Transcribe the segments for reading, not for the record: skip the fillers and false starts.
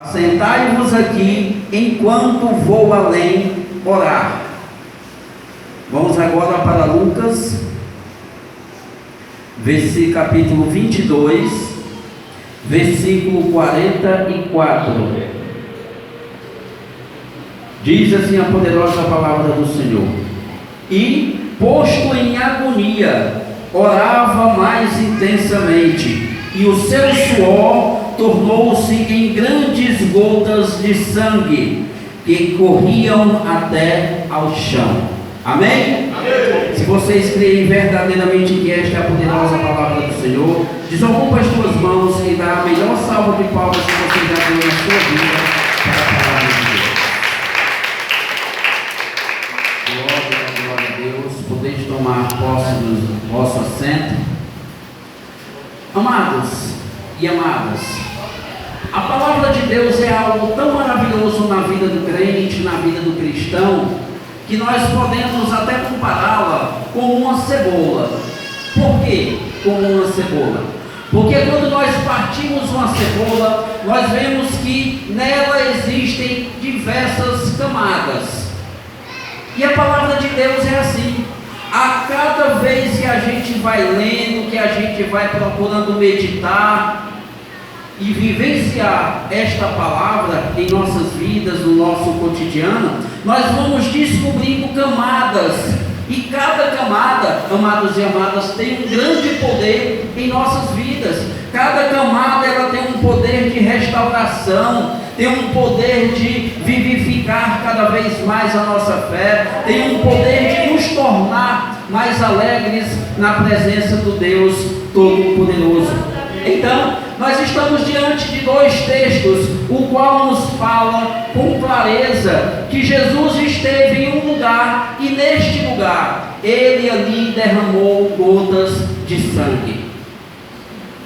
Sentai-vos aqui enquanto vou além orar. Vamos agora para Lucas, capítulo 22, versículo 44. Diz assim a poderosa palavra do Senhor: E, posto em agonia, orava mais intensamente, e o seu suor tornou-se em grandes gotas de sangue que corriam até ao chão. Amém? Amém. Se vocês creem verdadeiramente que esta é a poderosa palavra do Senhor, desocupa as tuas mãos e dá a melhor salva de palmas que você já deu na sua vida para a palavra de Deus. Glória a Deus. Podeis tomar posse do vosso assento. Amados e amadas, a palavra de Deus é algo tão maravilhoso na vida do crente, na vida do cristão, que nós podemos até compará-la com uma cebola. Por quê? Como uma cebola? Porque quando nós partimos uma cebola, nós vemos que nela existem diversas camadas. E a palavra de Deus é assim. A cada vez que a gente vai lendo, que a gente vai procurando meditar e vivenciar esta palavra em nossas vidas, no nosso cotidiano, nós vamos descobrindo camadas, e cada camada, amados e amadas, tem um grande poder em nossas vidas. Cada camada ela tem um poder de restauração, tem um poder de vivificar cada vez mais a nossa fé, tem um poder de nos tornar mais alegres na presença do Deus Todo-Poderoso. Então, nós estamos diante de dois textos, o qual nos fala com clareza que Jesus esteve em um lugar, e neste lugar, ele ali derramou gotas de sangue.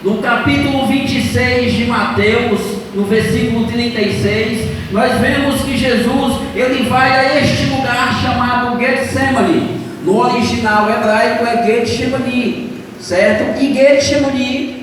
No capítulo 26 de Mateus, no versículo 36, nós vemos que Jesus, ele vai a este lugar chamado Getsemane. No original hebraico é Getsemane, certo? E Getsemane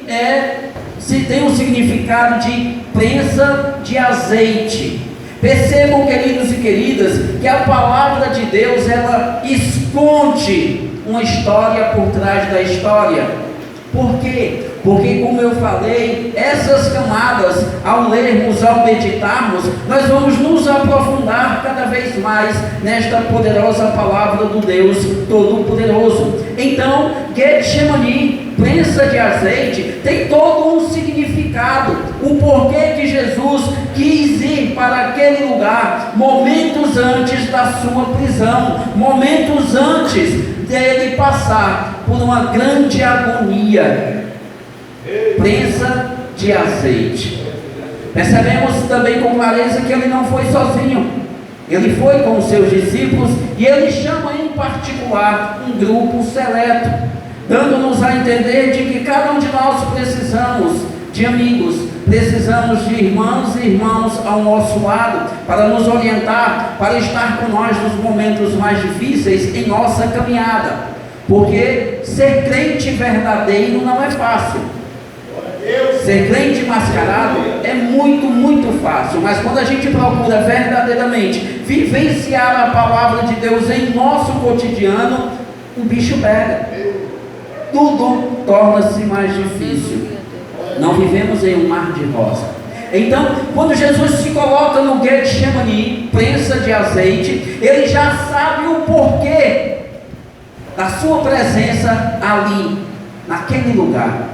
tem um significado de prensa de azeite. Percebam, queridos e queridas, que a palavra de Deus, ela esconde uma história por trás da história. Por quê? Porque, como eu falei, essas camadas, ao lermos, ao meditarmos, nós vamos nos aprofundar cada vez mais nesta poderosa palavra do Deus Todo-Poderoso. Então, Getsemane, prensa de azeite, tem todo um significado, o porquê que Jesus quis ir para aquele lugar momentos antes da sua prisão, momentos antes dele passar por uma grande agonia. Prensa de azeite. Percebemos também com clareza que ele não foi sozinho, ele foi com os seus discípulos, e ele chama em particular um grupo seleto, dando-nos a entender de que cada um de nós precisamos de amigos, precisamos de irmãos e irmãos ao nosso lado, para nos orientar, para estar com nós nos momentos mais difíceis em nossa caminhada, porque ser crente verdadeiro não é fácil. Ser crente mascarado é muito, muito fácil, mas quando a gente procura verdadeiramente vivenciar a palavra de Deus em nosso cotidiano, o bicho pega, tudo torna-se mais difícil. Não vivemos em um mar de rosa. Então, quando Jesus se coloca no Getsemane, prensa de azeite, ele já sabe o porquê da sua presença ali, naquele lugar.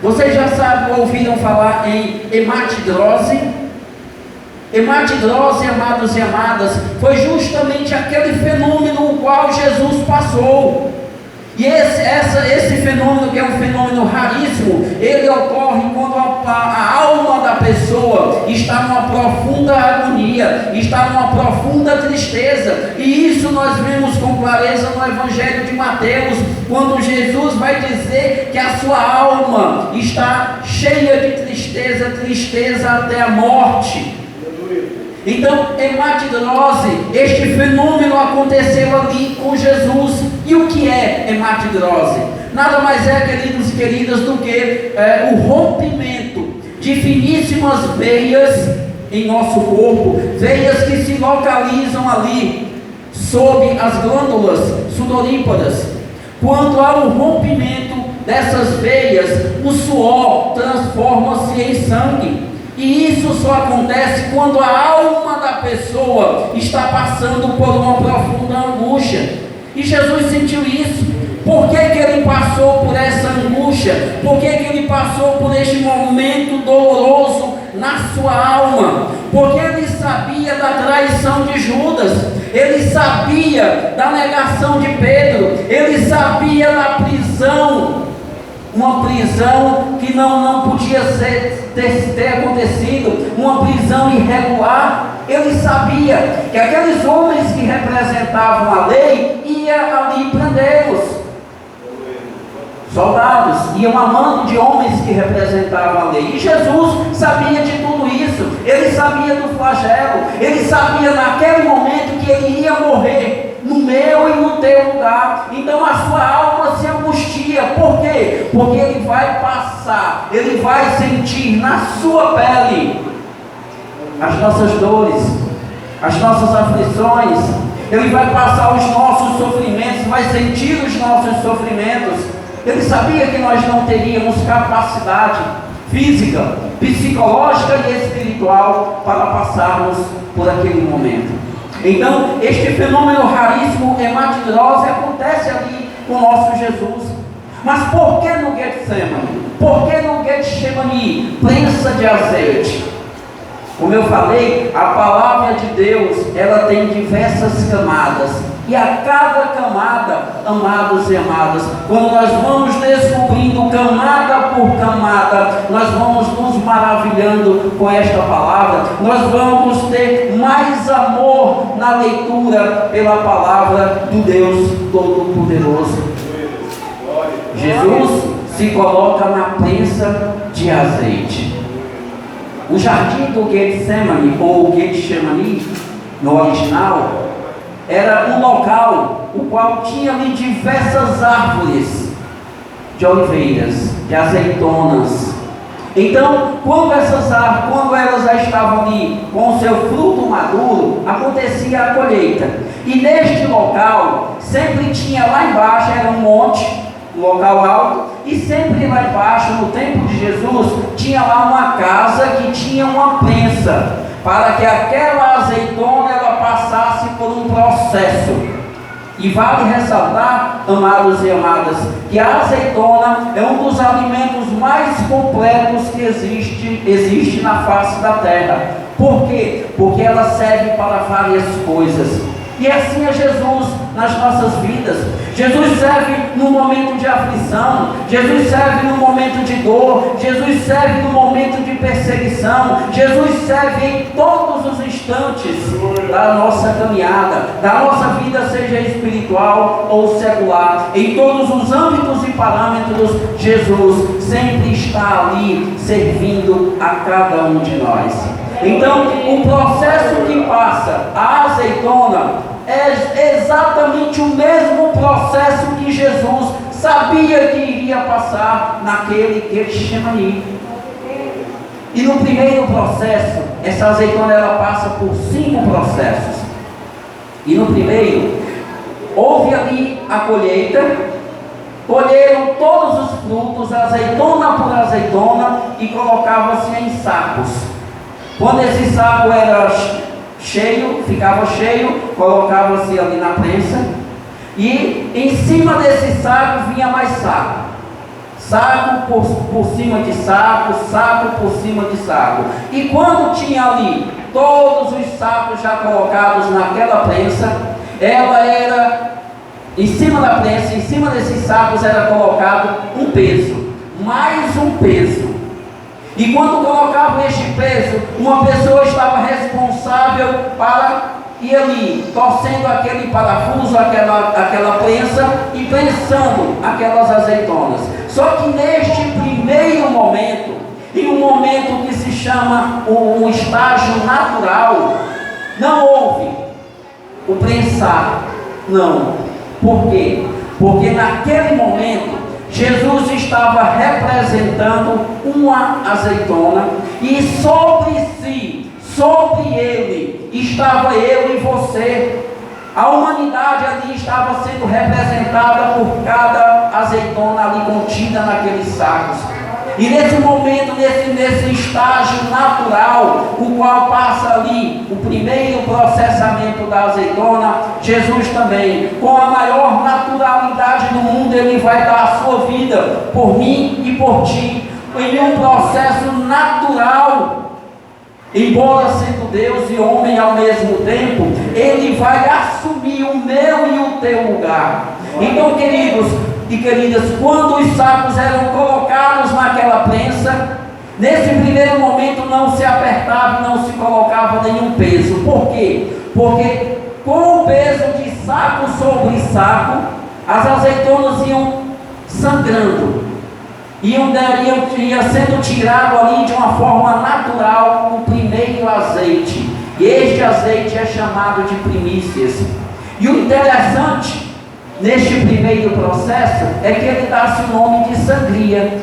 Vocês já sabem, ouviram falar em hematidrose? Hematidrose, amados e amadas, foi justamente aquele fenômeno o qual Jesus passou. E esse fenômeno, que é um fenômeno raríssimo, ele ocorre quando a alma da pessoa está numa profunda agonia, está numa profunda tristeza. E isso nós vemos com clareza no Evangelho de Mateus, quando Jesus vai dizer que a sua alma está cheia de tristeza, tristeza até a morte. Então, hematidrose, este fenômeno aconteceu ali com Jesus. E o que é hematidrose? Nada mais é, queridos e queridas, do que o rompimento de finíssimas veias em nosso corpo, veias que se localizam ali, sob as glândulas sudoríparas. Quando há um rompimento dessas veias, o suor transforma-se em sangue. E isso só acontece quando a alma da pessoa está passando por uma profunda angústia. E Jesus sentiu isso. Por que ele passou por essa angústia? Por que ele passou por este momento doloroso na sua alma? Porque ele sabia da traição de Judas, ele sabia da negação de Pedro, ele sabia da prisão, uma prisão que não podia ter acontecido, uma prisão irregular. Ele sabia que aqueles homens que representavam a lei iam ali prendê-los. Soldados iam a mando de homens que representavam a lei. E Jesus sabia de tudo isso. Ele sabia do flagelo. Ele sabia naquele momento que ele ia morrer no meu e no teu lugar. Então a sua alma se angustia. Por quê? Porque ele vai passar, ele vai sentir na sua pele as nossas dores, as nossas aflições. Ele vai passar os nossos sofrimentos, vai sentir os nossos sofrimentos. Ele sabia que nós não teríamos capacidade física, psicológica e espiritual para passarmos por aquele momento. Então, este fenômeno raríssimo, hematidrose, acontece ali com o nosso Jesus. Mas por que no Getsemane? Por que no Getsemane? Prensa de azeite. Como eu falei, a palavra de Deus, ela tem diversas camadas. E a cada camada, amados e amadas, quando nós vamos descobrindo camada por camada, nós vamos nos maravilhando com esta palavra, nós vamos ter mais amor na leitura pela palavra do Deus Todo-Poderoso. Jesus se coloca na prensa de azeite. O jardim do Getsemane, ou Getsemane, no original, era um local o qual tinha ali diversas árvores de oliveiras, de azeitonas. Então, quando elas já estavam ali com o seu fruto maduro, acontecia a colheita. E neste local, sempre tinha lá embaixo, era um monte, um local alto, e sempre lá embaixo, no tempo de Jesus, tinha lá uma casa que tinha uma prensa, para que aquela azeitona ela passasse por um processo. E vale ressaltar, amados e amadas, que a azeitona é um dos alimentos mais completos que existe na face da terra. Por quê? Porque ela serve para várias coisas. E assim é Jesus nas nossas vidas. Jesus serve no momento de aflição, Jesus serve no momento de dor, Jesus serve no momento de perseguição, Jesus serve em todos os instantes da nossa caminhada, da nossa vida, seja espiritual ou secular. Em todos os âmbitos e parâmetros, Jesus sempre está ali servindo a cada um de nós. Então, o processo que passa a azeitona é exatamente o mesmo processo que Jesus sabia que iria passar naquele Getsemane. E no primeiro processo, essa azeitona ela passa por 5 processos. E no primeiro, houve ali a colheita, colheram todos os frutos, azeitona por azeitona, e colocava-se em sacos. Quando esse saco era cheio, ficava cheio, colocava-se ali na prensa, e em cima desse saco vinha mais saco. Saco por cima de saco, saco por cima de saco. E quando tinha ali todos os sacos já colocados naquela prensa, ela era, em cima da prensa, em cima desses sacos era colocado um peso, mais um peso. E quando colocava este peso, uma pessoa estava responsável para ir ali, torcendo aquele parafuso, aquela prensa e prensando aquelas azeitonas. Só que neste primeiro momento, em um momento que se chama um estágio natural, não houve o prensar, não. Por quê? Porque naquele momento, Jesus estava representando uma azeitona, e sobre estava eu e você. A humanidade ali estava sendo representada por cada azeitona ali contida naqueles sacos. E nesse momento, nesse estágio natural, o qual passa ali o primeiro processamento da azeitona, Jesus também, com a maior naturalidade do mundo, Ele vai dar a sua vida por mim e por ti, em um processo natural. Embora sendo Deus e homem ao mesmo tempo, Ele vai assumir o meu e o teu lugar. Então, queridos e queridas, quando os sacos eram colocados naquela prensa, nesse primeiro momento não se apertava, não se colocava nenhum peso. Por quê? Porque com o peso de saco sobre saco, as azeitonas iam sangrando. Ia sendo tirado ali de uma forma natural o primeiro azeite. E este azeite é chamado de primícias. E o interessante neste primeiro processo é que ele dá-se o nome de sangria.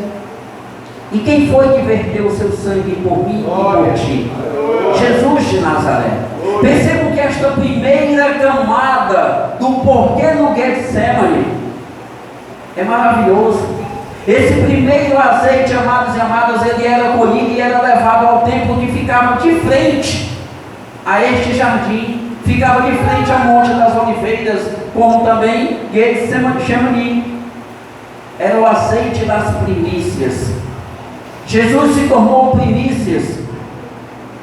E quem foi que verteu o seu sangue por mim e por ti? Jesus de Nazaré. Percebam que esta primeira camada do porquê no Getsemane é maravilhoso. Esse primeiro azeite, amados e amadas, ele era colhido e era levado ao templo que ficava de frente a este jardim, ficava de frente ao Monte das Oliveiras, como também Getsemane. Era o azeite das primícias. Jesus se tornou primícias.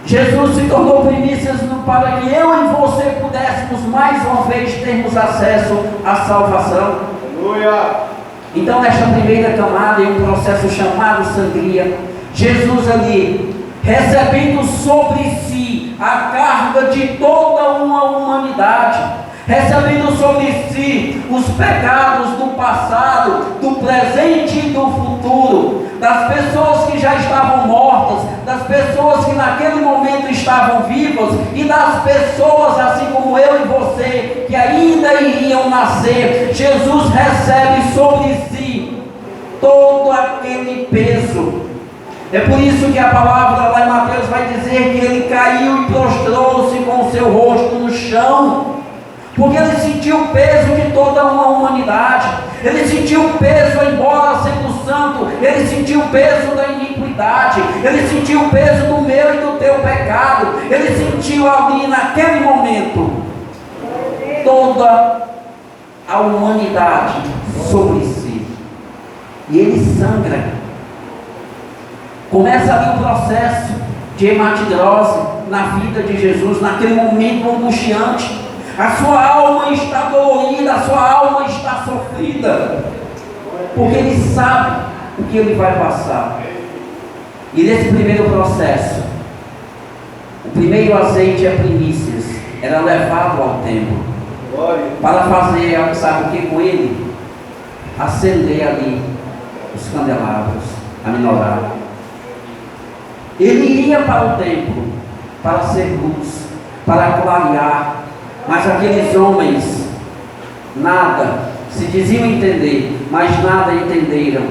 Jesus se tornou primícias para que eu e você pudéssemos mais uma vez termos acesso à salvação. Aleluia! Então, nesta primeira camada, em um processo chamado sangria, Jesus ali, recebendo sobre si a carga de toda uma humanidade, recebendo sobre si os pecados do passado, do presente e do futuro, das pessoas que já estavam mortas, das pessoas que naquele momento estavam vivas e das pessoas, assim como eu e você, que ainda iriam nascer. Jesus recebe sobre si todo aquele peso. É por isso que a palavra lá em Mateus vai dizer que ele caiu e prostrou-se com o seu rosto no chão, porque ele sentiu o peso de toda uma humanidade. Ele sentiu o peso, embora sendo santo, ele sentiu o peso da iniquidade, ele sentiu o peso do meu e do teu pecado. Ele sentiu ali naquele momento toda a humanidade sobre si, e ele sangra. Começa ali o processo de hematidrose na vida de Jesus, naquele momento angustiante. A sua alma está dolorida, a sua alma está sofrida, porque ele sabe o que ele vai passar. E nesse primeiro processo, o primeiro azeite, a primícias, era levado ao templo para fazer, sabe o que com ele? Acender ali os candelabros, a menorá. Ele iria para o templo para ser luz, para clarear. Mas aqueles homens nada se diziam entender, mas nada entenderam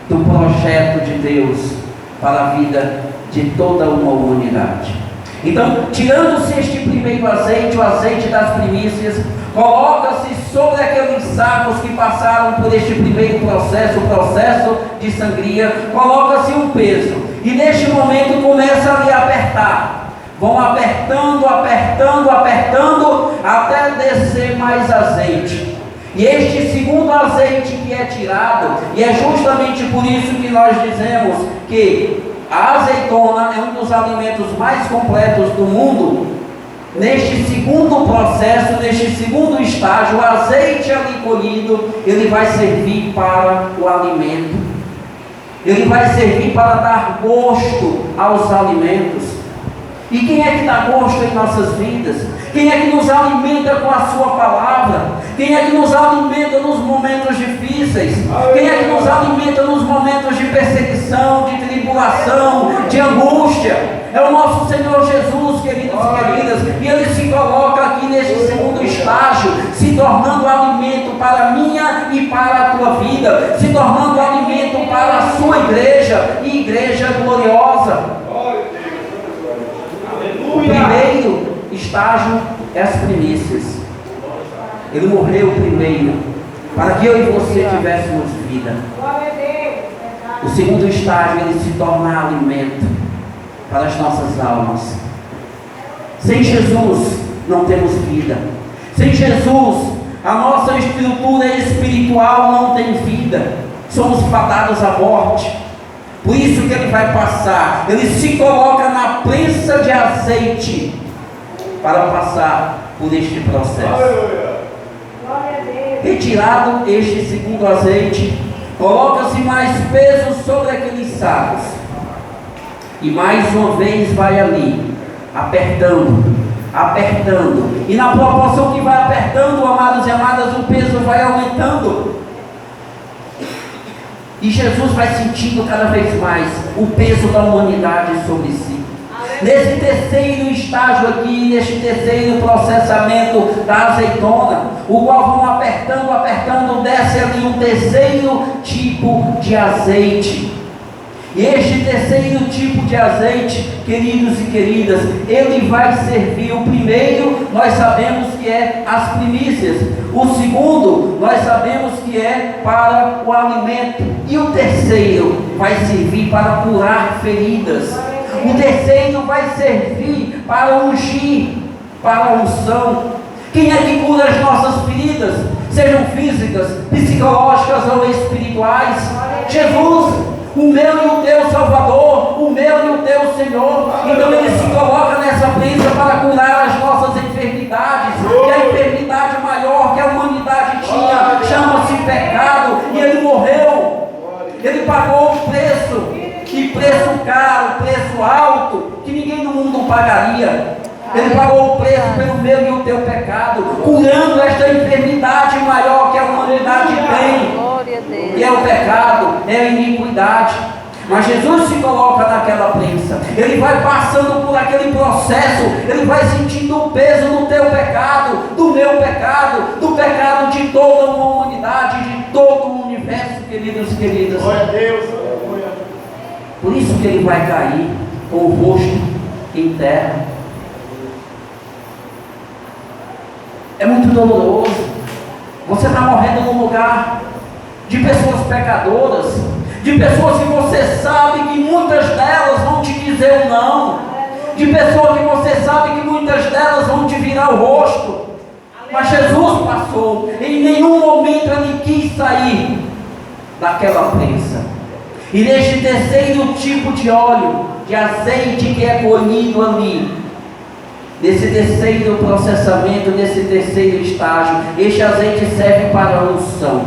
do projeto de Deus para a vida de toda uma humanidade. Então, tirando-se este primeiro azeite, o azeite das primícias, coloca-se sobre aqueles sacos que passaram por este primeiro processo, o processo de sangria, coloca-se um peso, e neste momento começa ali a apertar. Vão apertando, apertando, apertando, até descer mais azeite. E este segundo azeite que é tirado, e é justamente por isso que nós dizemos que a azeitona é um dos alimentos mais completos do mundo. Neste segundo processo, neste segundo estágio, o azeite ali colhido, ele vai servir para o alimento. Ele vai servir para dar gosto aos alimentos. E quem é que dá gosto em nossas vidas? Quem é que nos alimenta com a sua palavra? Quem é que nos alimenta nos momentos difíceis? Quem é que nos alimenta nos momentos de perseguição, de tribulação, de angústia? É o nosso Senhor Jesus, queridos e queridas. E Ele se coloca aqui neste segundo estágio, se tornando alimento para a minha e para a tua vida, se tornando alimento para a sua igreja, e igreja gloriosa. O primeiro estágio é as primícias. Ele morreu primeiro, para que eu e você tivéssemos vida. O segundo estágio, ele se torna alimento para as nossas almas. Sem Jesus, não temos vida. Sem Jesus, a nossa estrutura espiritual não tem vida. Somos fadados à morte. Por isso que ele vai passar. Ele se coloca na prensa de azeite para passar por este processo. Retirado este segundo azeite, coloca-se mais peso sobre aqueles sacos. E mais uma vez vai ali, apertando. E na proporção que vai apertando, amados e amadas, o peso vai aumentando. E Jesus vai sentindo cada vez mais o peso da humanidade sobre si. Nesse terceiro estágio aqui, neste terceiro processamento da azeitona, o qual vão apertando, desce ali um terceiro tipo de azeite. E este terceiro tipo de azeite, queridos e queridas, ele vai servir. O primeiro, nós sabemos que é as primícias. O segundo, nós sabemos que é para o alimento. E o terceiro vai servir para curar feridas. O terceiro vai servir para ungir, para a unção. Quem é que cura as nossas feridas? Sejam físicas, psicológicas ou espirituais? Jesus. O meu e o teu Salvador, o meu e o teu Senhor. Então ele se coloca nessa prensa para curar as nossas enfermidades. E a enfermidade maior que a humanidade tinha chama-se pecado. E ele morreu. Ele pagou um preço. E preço caro, preço alto, que ninguém no mundo pagaria. Ele pagou o preço pelo meu e o teu pecado, curando esta enfermidade maior que a humanidade tem, que é o pecado, é a iniquidade. Mas Jesus se coloca naquela prensa, ele vai passando por aquele processo, ele vai sentindo o peso do teu pecado, do meu pecado, do pecado de toda uma humanidade, de todo o universo, queridos e queridas. Glória a Deus. Por isso que ele vai cair com o rosto em terra. É muito doloroso. Você está morrendo num lugar de pessoas pecadoras, de pessoas que você sabe que muitas delas vão te dizer um não, de pessoas que você sabe que muitas delas vão te virar o rosto. Mas Jesus passou, em nenhum momento ele quis sair daquela prensa. E neste terceiro tipo de óleo, de azeite que é colhido ali, nesse terceiro processamento, nesse terceiro estágio, este azeite serve para a unção.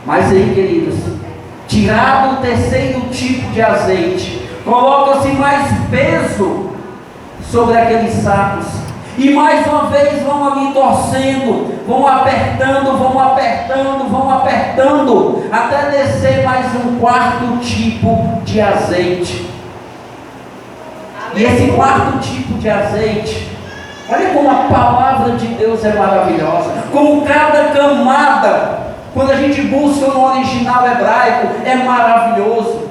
Mas aí, queridos, tirado o terceiro tipo de azeite, coloca-se mais peso sobre aqueles sacos. E mais uma vez vão ali torcendo, vão apertando, até descer mais um quarto tipo de azeite. E esse quarto tipo de azeite, olha como a palavra de Deus é maravilhosa, como cada camada, quando a gente busca no original hebraico, é maravilhoso.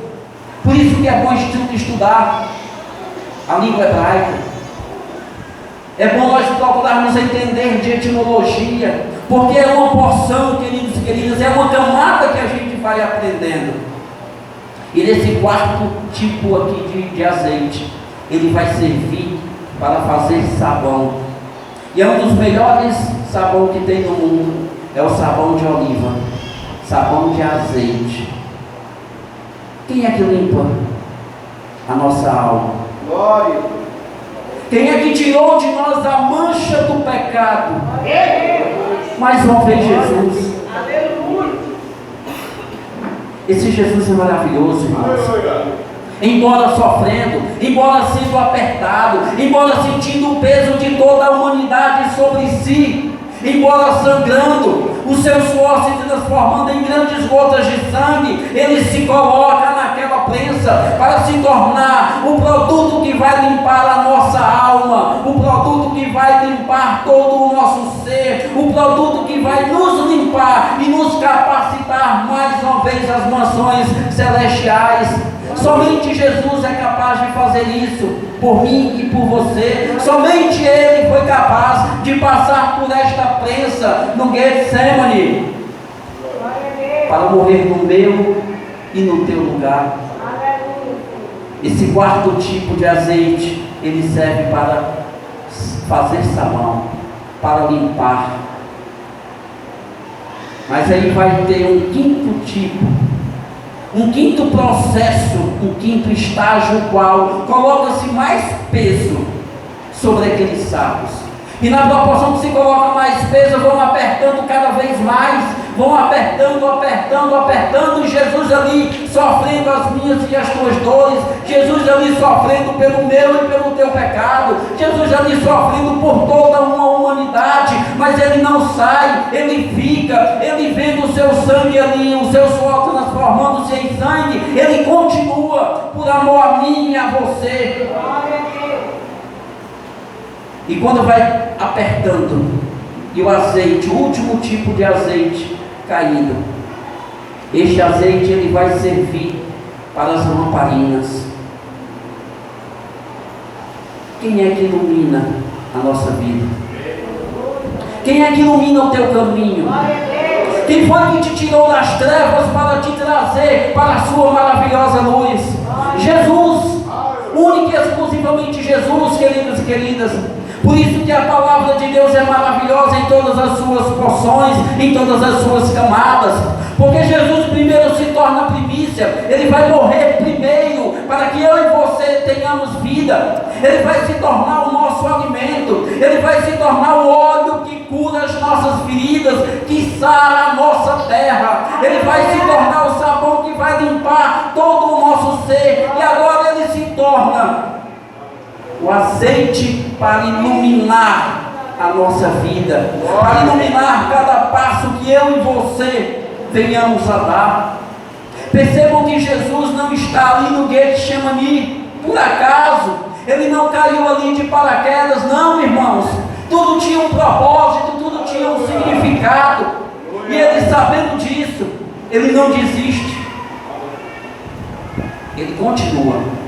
Por isso que é bom estudar a língua hebraica. É bom nós procurarmos entender de etimologia, porque é uma porção, queridos e queridas, é uma camada que a gente vai aprendendo. E nesse quarto tipo aqui de azeite, ele vai servir para fazer sabão. E é um dos melhores sabão que tem no mundo, é o sabão de oliva, sabão de azeite. Quem é que limpa a nossa alma? Glória. Quem é que tirou de nós a mancha do pecado? Mais uma vez Jesus. Esse Jesus é maravilhoso, irmãos. Embora sofrendo, embora sendo apertado, embora sentindo o peso de toda a humanidade sobre si, embora sangrando, o seu suor se transformando em grandes gotas de sangue, ele se coloca naquela prensa para se tornar o produto que vai limpar a nossa alma, o produto que vai limpar todo o nosso ser, o produto que vai nos limpar e nos capacitar mais uma vez às mansões celestiais. Somente Jesus é capaz de fazer isso por mim e por você. Somente Ele foi capaz de passar por esta prensa no Getsemane para morrer no meu e no teu lugar. Esse quarto tipo de azeite, ele serve para fazer sabão, para limpar. Mas aí vai ter um quinto tipo, um quinto processo, um quinto estágio, o qual coloca-se mais peso sobre aqueles sacos. E na proporção que se coloca mais peso, vão apertando cada vez mais, vão apertando, apertando, apertando, e Jesus ali sofrendo as minhas e as tuas dores, Jesus ali sofrendo pelo meu e pelo teu pecado, Jesus ali sofrendo por toda uma humanidade, mas Ele não sai, Ele fica, Ele vendo o seu sangue ali, o seu suor transformando-se em sangue, Ele continua por amor a mim e a você. E quando vai apertando, e o azeite, o último tipo de azeite caído, este azeite ele vai servir para as lamparinas. Quem é que ilumina a nossa vida? Quem é que ilumina o teu caminho? Quem foi que te tirou das trevas para te trazer para a sua maravilhosa luz? Jesus, único e exclusivamente Jesus, queridos e queridas. Por isso que a palavra de Deus é maravilhosa em todas as suas porções, em todas as suas camadas, porque Jesus primeiro se torna primícia, Ele vai morrer primeiro, para que eu e você tenhamos vida, Ele vai se tornar o nosso alimento, Ele vai se tornar o óleo que cura as nossas feridas, que sara a nossa terra, Ele vai se tornar o sabão que vai limpar todo o nosso ser, e agora Ele se torna o azeite para iluminar a nossa vida, para iluminar cada passo que eu e você venhamos a dar. Percebam que Jesus não está ali no Getsemane por acaso, Ele não caiu ali de paraquedas, não, irmãos, tudo tinha um propósito, tudo tinha um significado, e Ele, sabendo disso, Ele não desiste, Ele continua.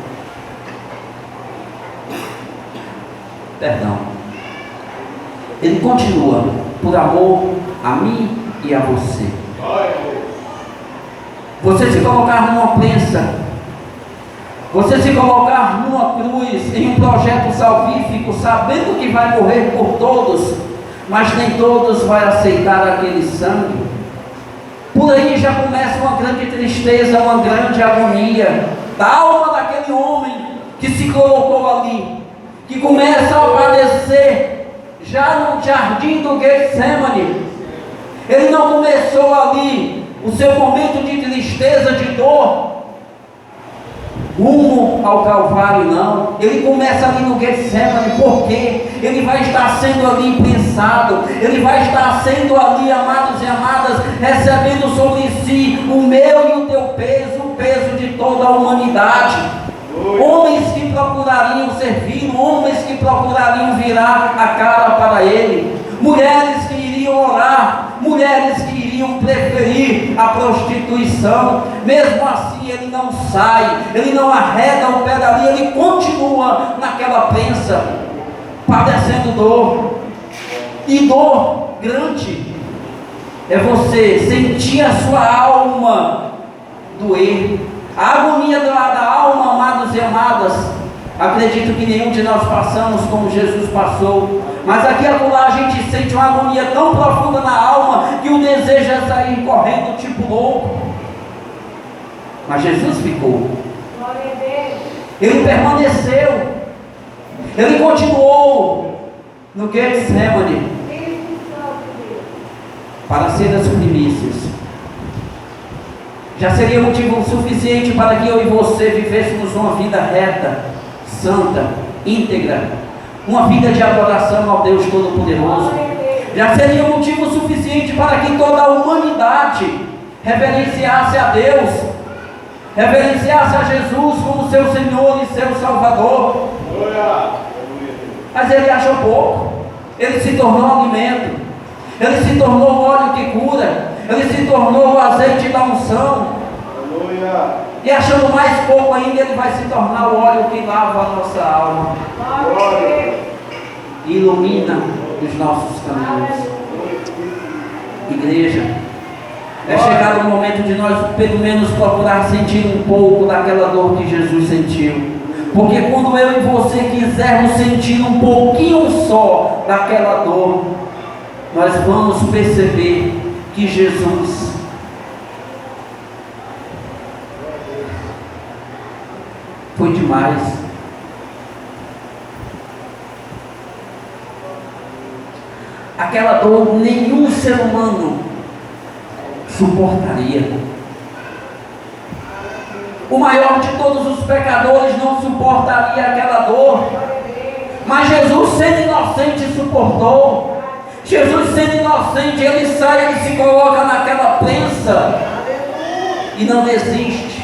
Ele continua por amor a mim e a você. Você se colocar numa prensa, você se colocar numa cruz, em um projeto salvífico, sabendo que vai morrer por todos, mas nem todos vão aceitar aquele sangue. Por aí já começa uma grande tristeza, uma grande agonia da alma daquele homem que se colocou ali, que começa a padecer já no jardim do Getsemane. Ele não começou ali o seu momento de tristeza, de dor, rumo ao Calvário, não. Ele começa ali no Getsemane, porque ele vai estar sendo ali prensado, ele vai estar sendo ali, amados e amadas, recebendo sobre si o meu e o teu peso, o peso de toda a humanidade. Homens que procurariam servir, homens que procurariam virar a cara para Ele, mulheres que iriam orar, mulheres que iriam preferir a prostituição. Mesmo assim Ele não sai, Ele não arreda o pé dali, Ele continua naquela prensa, padecendo dor, e dor grande é você sentir a sua alma doer. A agonia da alma, amados e amadas, acredito que nenhum de nós passamos como Jesus passou, mas aqui e acolá a gente sente uma agonia tão profunda na alma, que o desejo é sair correndo tipo louco, mas Jesus ficou, Ele permaneceu, Ele continuou no Getsemane, para ser as primícias. Já seria motivo suficiente para que eu e você vivêssemos uma vida reta, santa, íntegra, uma vida de adoração ao Deus Todo-Poderoso. Já seria motivo suficiente para que toda a humanidade reverenciasse a Deus, reverenciasse a Jesus como seu Senhor e seu Salvador. Mas Ele achou pouco, Ele se tornou alimento, Ele se tornou o óleo que cura, Ele se tornou o azeite da unção. E achando mais pouco ainda, ele vai se tornar o óleo que lava a nossa alma, ilumina os nossos caminhos. Igreja, é chegado o momento de nós pelo menos procurar sentir um pouco daquela dor que Jesus sentiu. Porque quando eu e você quisermos sentir um pouquinho só daquela dor, nós vamos perceber que Jesus foi demais. Aquela dor nenhum ser humano suportaria. O maior de todos os pecadores não suportaria aquela dor, mas Jesus, sendo inocente, suportou. Jesus, sendo inocente, ele sai, ele se coloca naquela prensa e não desiste.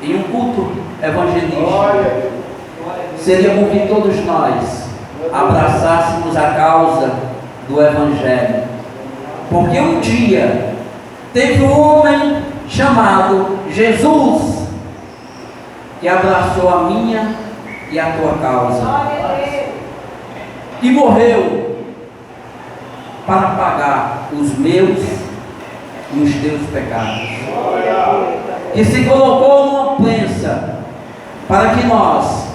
Em um culto evangelístico, seria bom que todos nós abraçássemos a causa do Evangelho, porque um dia teve um homem chamado Jesus que abraçou a minha e a tua causa e morreu para pagar os meus e os teus pecados, que se colocou numa prensa para que nós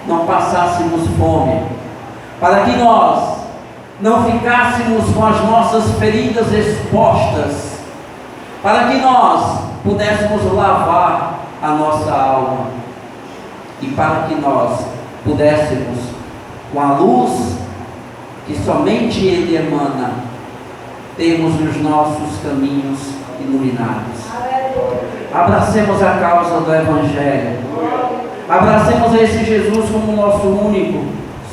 não passássemos fome, para que nós não ficássemos com as nossas feridas expostas, para que nós pudéssemos lavar a nossa alma e para que nós pudéssemos, com a luz que somente Ele emana, termos os nossos caminhos iluminados. Abracemos a causa do Evangelho, abracemos esse Jesus como nosso único,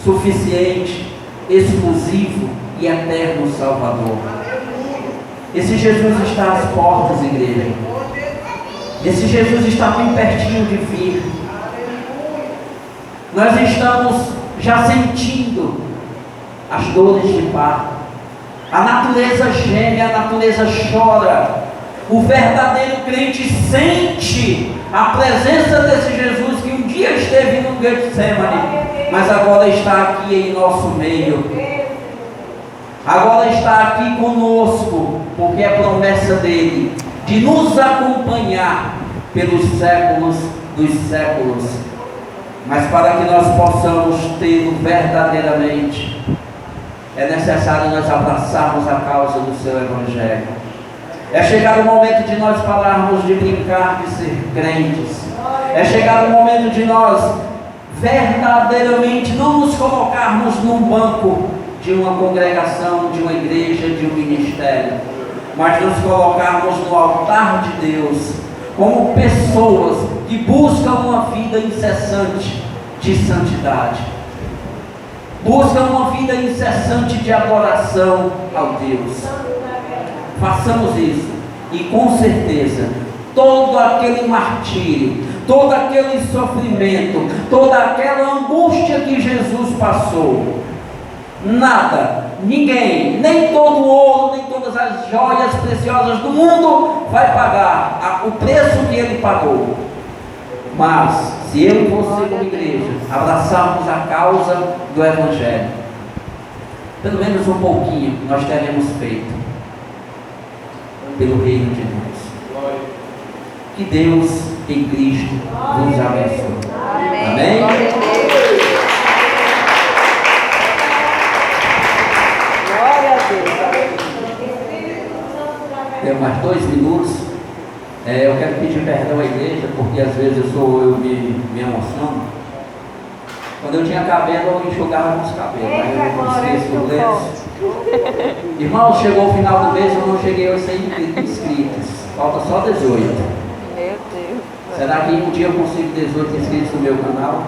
suficiente, exclusivo e eterno Salvador. Esse Jesus está às portas, igreja. Esse Jesus está bem pertinho de vir. Nós estamos já sentindo as dores de parto. A natureza geme, a natureza chora. O verdadeiro crente sente a presença desse Jesus que um dia esteve no Getsemane, mas agora está aqui em nosso meio. Agora está aqui conosco, porque é promessa dele de nos acompanhar pelos séculos dos séculos. Mas para que nós possamos tê-lo verdadeiramente, é necessário nós abraçarmos a causa do seu Evangelho. É chegado o momento de nós pararmos de brincar de ser crentes. É chegado o momento de nós verdadeiramente não nos colocarmos num banco de uma congregação, de uma igreja, de um ministério, mas nos colocarmos no altar de Deus como pessoas que buscam uma vida incessante de santidade, buscam uma vida incessante de adoração ao Deus. Façamos isso e com certeza todo aquele martírio, todo aquele sofrimento, toda aquela angústia que Jesus passou, nada, ninguém, nem todo o ouro, nem todas as joias preciosas do mundo vai pagar o preço que ele pagou. Mas se eu e você como igreja abraçarmos a causa do Evangelho, pelo menos um pouquinho nós teremos feito pelo reino de Deus. Que Deus em Cristo nos abençoe. Amém? Glória a Deus. Tenho mais 2 minutos. Eu quero pedir perdão à igreja, porque às vezes eu me emociono. Quando eu tinha cabelo, eu enxugava os cabelos. Aí eu esqueço o lenço. Irmão, chegou o final do mês, eu não cheguei aos 100 inscritos. Falta só 18. Meu Deus. Será que um dia eu consigo 18 inscritos no meu canal?